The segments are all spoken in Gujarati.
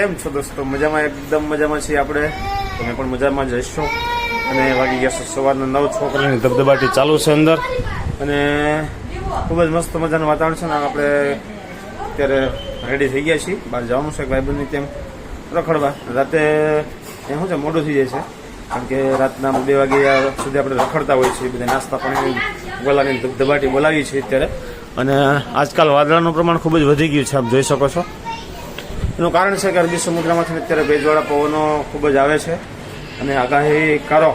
કેમ છો દોસ્તો? મજામાં, એકદમ મજામાં છીએ આપણે. તમે પણ મજામાં જ હશો. અને વાગી ગયા છે સવારના 9. છોકરાની ધબધબાટી ચાલુ છે અંદર અને ખૂબ જ મસ્ત મજાનું વાતાવરણ છે ને આપણે અત્યારે રેડી થઈ ગયા છીએ. બહાર જવાનું છે ભાઈબંધની તેમ રખડવા. રાતે એ શું છે મોડું થઈ જાય છે કારણ કે રાતના 2 વાગ્યા સુધી આપણે રખડતા હોઈએ છીએ. બધા નાસ્તા પાણી ગોલાની ધબધબાટી બોલાવીએ છીએ અત્યારે. અને આજકાલ વાદળાનું પ્રમાણ ખૂબ જ વધી ગયું છે, આપ જોઈ શકો છો. એનું કારણ છે કે અરબી સમુદ્રમાંથી અત્યારે ભેજવાળા પવનો ખૂબ જ આવે છે અને આગાહીકારો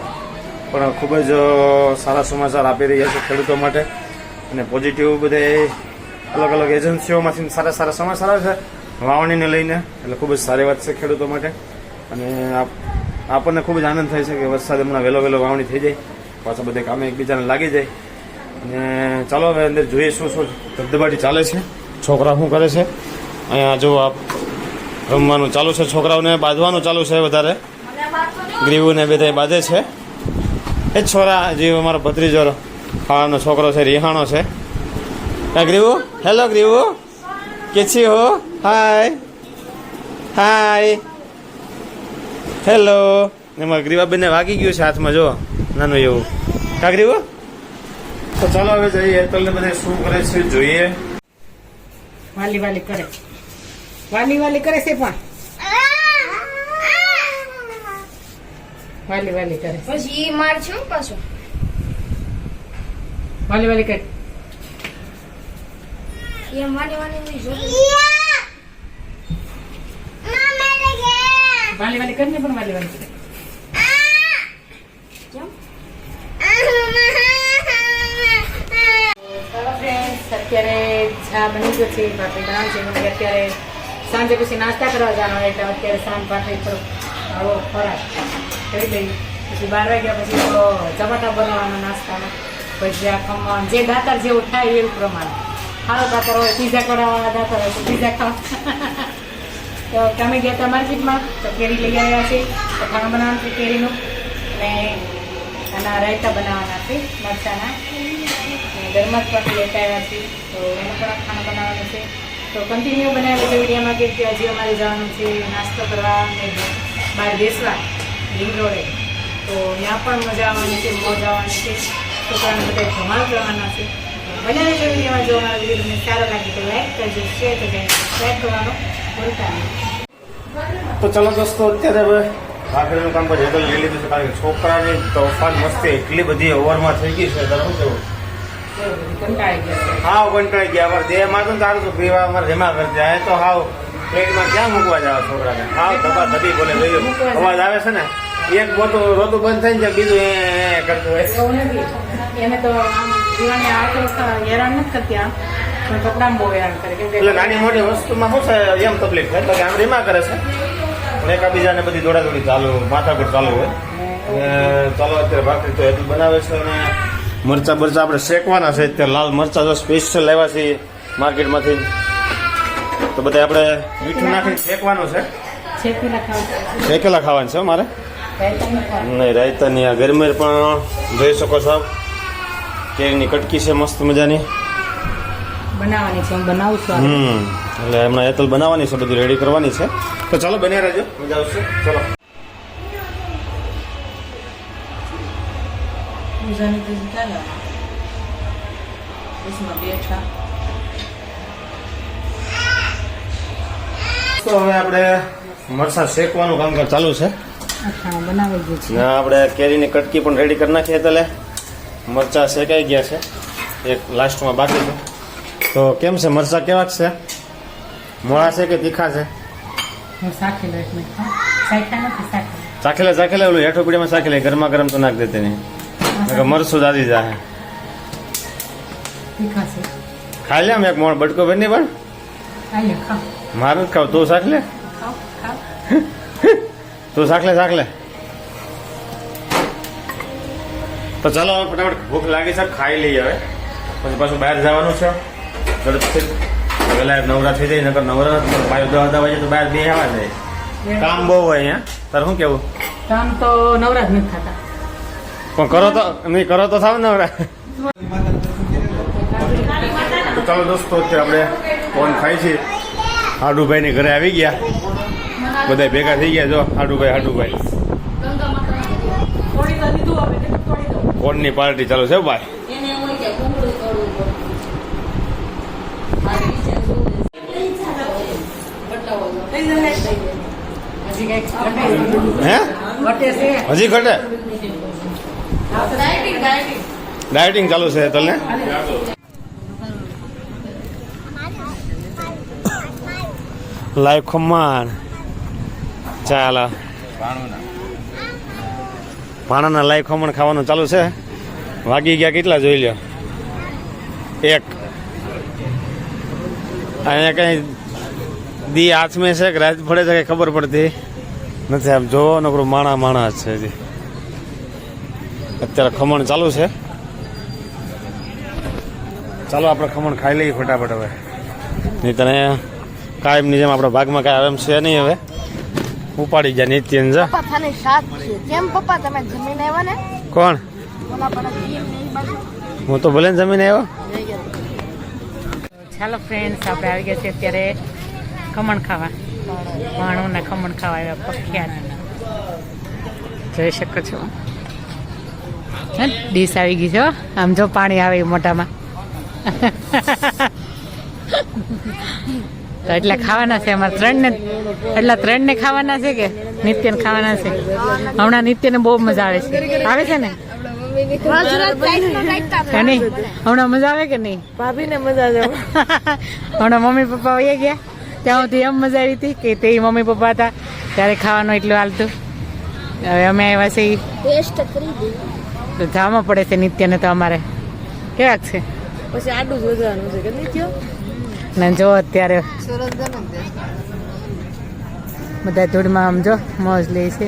પણ ખૂબ જ સારા સમાચાર આપી રહ્યા છે ખેડૂતો માટે. અને પોઝિટિવ બધે અલગ અલગ એજન્સીઓમાંથી સારા સમાચાર આવે છે વાવણીને લઈને, એટલે ખૂબ જ સારી વાત છે ખેડૂતો માટે. અને આપણને ખૂબ જ આનંદ થાય છે કે વરસાદ હમણાં વહેલો વાવણી થઈ જાય, પાછા બધે કામે એકબીજાને લાગી જાય. અને ચાલો હવે અંદર જોઈએ શું ધબધબાટી ચાલે છે, છોકરા શું કરે છે. અહીંયા જો આપ રમવાનું ચાલુ છે, છોકરાઓને બાંધવાનું ચાલુ છે. વધારે ગ્રીવુને બધા બાંધે છે. એ છોરા જે અમારો ભત્રીજો ખાવાનો છોકરો છે, રિહાણો છે. ગ્રીવુ, હેલો ગ્રીવુ, કેછી હો? Hi hello. એમાં ગ્રીવાબેનને વાગી ગયું છે હાથમાં, જો નાનું એવું. કા ગ્રીવુ? તો ચાલો હવે જઈએ હેતલને બધા શું કરે છે જોઈએ. વાલી વાલી કરે છે પણ વાલી કરે પછી માર છે પાછો વાલી કરે એ મારી ની જો વાલી કરીને પણ વાલી કરે. અત્યારે ચા બની ગયો છે, ભાખરી બનાવ છે. અત્યારે સાંજે પછી નાસ્તા કરવા જવાનો એટલે અત્યારે સાંજ ભાખરી થોડો આવો ખોરાક કરી લઈ. પછી 12 વાગ્યા પછી થોડો ચપાટા બનાવવાનો નાસ્તામાં, ભજીયા, ખમણ, જે દાતર જેવું થાય એવું પ્રમાણે. સારો દાતર હોય, પીઝા કરાવવાના દાતર હોય તો પીઝા ખાવા. તો તમે ગયા હતા માર્કેટમાં તો કેરી લઈ આવ્યા છે, અથાણું બનાવવાનું છે કેરીનું, અને આના રાયતા બનાવવાના છે મરચાના. ગરમા જ પાટી લેતા આવ્યા છીએ તો એનું પણ ખાણું બનાવવાનું છે. તો કન્ટિન્યુ બનાવેલું છે વિડીયોમાં કે હજી અમારે જવાનું છે નાસ્તો કરવા ને બહાર બેસવા રિંગ રોડે. તો ત્યાં પણ મજા આવવાની છે, મોજ આવવાની છે. છોકરાને બધા ધમાલ કરવાના છે. બનાવેલો વિડીયોમાં જો અમારા વિડીયોને સારો લાગે તો લાઈક કરજો, શેર કરજો, સબસ્ક્રાઈબ કરવાનો ભૂલતા નહીં. તો ચલો દોસ્તો, અત્યારે હવે ભાખરીનું કામ પર હેતલ લઈ લીધું છે કારણ કે છોકરાની તોફાન મસ્તી એટલી બધી ઓવરમાં થઈ ગઈ છે. તમે શું કેવું? હાવ કંટાળી ગયા. અમારે દેહ માં તો તારું તો પીવા અમારે જમા કરતી. આ તો હાવ પ્લેટમાં ક્યાં મૂકવા જાવ છોકરાને? હાવ ધબા ધબી બોલે અવાજ આવે છે ને, એક મોટું રોતું બંધ થઈ જાય, બીજું એ કરતું હોય. એને તો આમ જીવાને આ તો હેરાન નથી કરતી, આમ પણ કપડામાં બહુ હેરાન કરે. એટલે નાની મોટી વસ્તુમાં શું છે એમ તકલીફ થાય, એટલે આમ રીમા કરે છે પણ એકાબીજાને બધી દોડાદોડી ચાલુ, માથાકૂટ ચાલુ હોય. ચાલો અત્યારે ભાખરી તો એટલું બનાવે છે અને મરચા આપણે શેકવાના છે. અત્યારે લાલ મરચા જો સ્પેશિયલ લાવ્યા છે માર્કેટમાંથી, તો બધા આપણે મીઠું નાખીને શેકવાનું છે. શેકેલા ખાવાનું છે મારે, નહીં રાયતાની. આ ગરમેર પણ જોઈ શકો છો, કેરીની કટકી છે મસ્ત મજાની બનાવવાની છે. હું બનાવું છું એટલે હમણાં હેતલ બનાવવાની છે, બધું રેડી કરવાની છે. તો ચાલો બન્યા રહેજો, મજા આવશે. ચલો તો હવે આપણે મરચાં શેકવાનું કામકાજ ચાલુ છે. બનાવી ગયું છે. આપણે કેરીની કટકી પણ રેડી કરી નાખી એટલે મરચાં શેકાઈ ગયા છે. એક લાસ્ટમાં બાકી છે. તો કેમ છે મરચાં કેવા છે? મોળા છે કે તીખા છે? ચાખેલા ઓલું હેઠો પીડીમાં ચાખી લે, ગરમા ગરમ તો નાખ દેતે નહીં, મરસું દાદી જાય. ખાઈ લે આમ એક મોણ બટકો બની પણ મારું જ ખાવ. તું શાક લે, તું શાક લે. તો ચાલો ફટાફટ, ભૂખ લાગી છે, ખાઈ લઈએ હવે. પછી પાછું બહાર જવાનું છે ઝડપથી, પેલા નવરા થઈ જાય. નકર નવરા નથી, 10 વાગે તો બહાર બે આવવા જાય. કામ બહુ હોય અહીંયા. તારે શું કેવું? કામ તો નવરા જ નથી થતા, પણ કરો તો થાવ નવરા. ચાલો દોસ્તો, અત્યારે આપણે ફોન ખાઈ છીએ. આડુભાઈની ઘરે આવી ગયા. બધા ભેગા થઈ ગયા જો હાડુભાઈ થોડી તો દીધું હવે થોડી દો કોણની પાર્ટી ચાલુ છે ભાઈ. એને એમ હોય કે કુંબળું કરવું પડે. મારે વિચાર જોવું છે. બતાવો તો. થઈ જાય હજી કઈક હે વટે છે હજી ઘટે ડાયટિંગ ડાયટિંગ ચાલુ છે તને લાઈવ ખમણ ચાલો ભાણાના લાઈવ ખમણ ખાવાનું ચાલુ છે. વાગી ગયા કેટલા જોઈ લ્યો 1 અહીંયા કઈ દી હાથમે છે કે રાત પડે છે કઈ ખબર પડતી નથી. આમ જોવો નકરું માણા જ છે હજી. અત્યારે ખમણ ચાલુ છે. ચાલો આપણે ખમણ ખાઈ લઈએ ફટાફટ હવે. નહીં તને કાયમની જેમ આપણા ભાગમાં કાંઈ આવે એમ છે નહીં. હવે ઉપાડી જાય નિત્યન જા. પપ્પા થાને શાક છે કેમ પપ્પા તમે જમીને આવ્યા ને કોણ? ઓલા પર નહીં બાજુ હું તો ભલે ને જમીને આવ્યો. ચાલો ફ્રેન્ડ્સ આપણે આવી ગયા છે અત્યારે ખમણ ખાવા. ભાણુંના ખમણ ખાવા આવ્યા પ્રખ્યાત જોઈ શકો છો. ડીશ આવી ગઈ છે હો. આમ જો પાણી આવે મોઢામાં તો એટલે ખાવાના છે અમારે ત્રણને ખાવાના છે કે નિત્યને ખાવાના છે. હમણાં નિત્યને બહુ મજા આવે છે. આવે છે ને કે નહીં? હમણાં મજા આવે કે નહીં? ભાભીને મજા આવે હમણાં મમ્મી પપ્પા વહી ગયા ત્યાં સુધી એમ મજા આવી હતી કે તે મમ્મી પપ્પા હતા ત્યારે ખાવાનું એટલું હાલતું. હવે અમે આવ્યા છે ટેસ્ટ કરી દે તો જવામાં પડે છે નિત્યને. તો અમારે કેવાક છે પછી આડું જોવાનું છે કે નહીં થયો ને જો અત્યારે સરસ બધા ધૂળમાં આમ જો મોજ લે છે.